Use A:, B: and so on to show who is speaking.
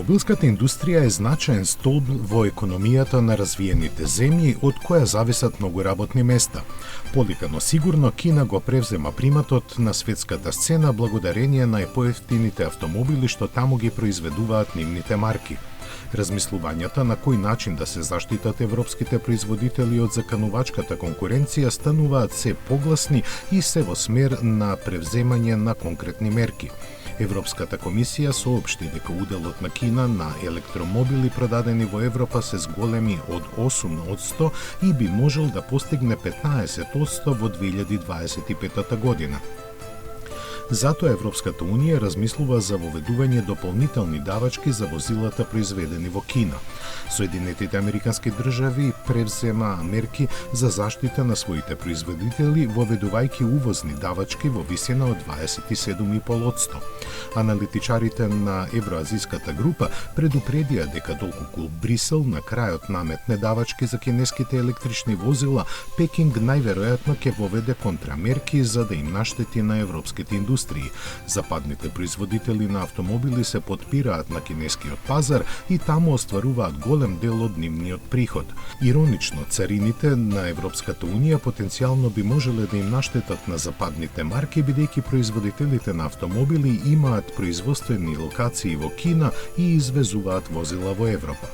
A: Автомобилската индустрија е значаен столб во економијата на развиените земји, од која зависат многу работни места. Полека, но сигурно, Кина го превзема приматот на светската сцена благодарение на поевтините автомобили што таму ги произведуваат нивните марки. Размислувањата на кој начин да се заштитат европските производители од заканувачката конкуренција стануваат се погласни и се во смер на превземање на конкретни мерки. Европската комисија соопшти дека уделот на Кина на електромобили продадени во Европа се зголеми од 8% и би можел да постигне 15% во 2025 година. Затоа Европската Унија размислува за воведување дополнителни давачки за возилата произведени во Кина. Соединетите американски држави превзема мерки за заштита на своите производители, воведувајќи увозни давачки во висина од 27,5%. Аналитичарите на Евроазиската група предупредија дека доколку Брисел на крајот наметне давачки за кинеските електрични возила, Пекинг најверојатно ќе воведе контрамерки за да им наштети на европските индустрии. Западните производители на автомобили се подпираат на кинескиот пазар и таму остваруваат голем дел од нивниот приход. Иронично, царините на Европската Унија потенцијално би можеле да им наштетат на западните марки, бидејќи производителите на автомобили имаат производствени локации во Кина и извезуваат возила во Европа.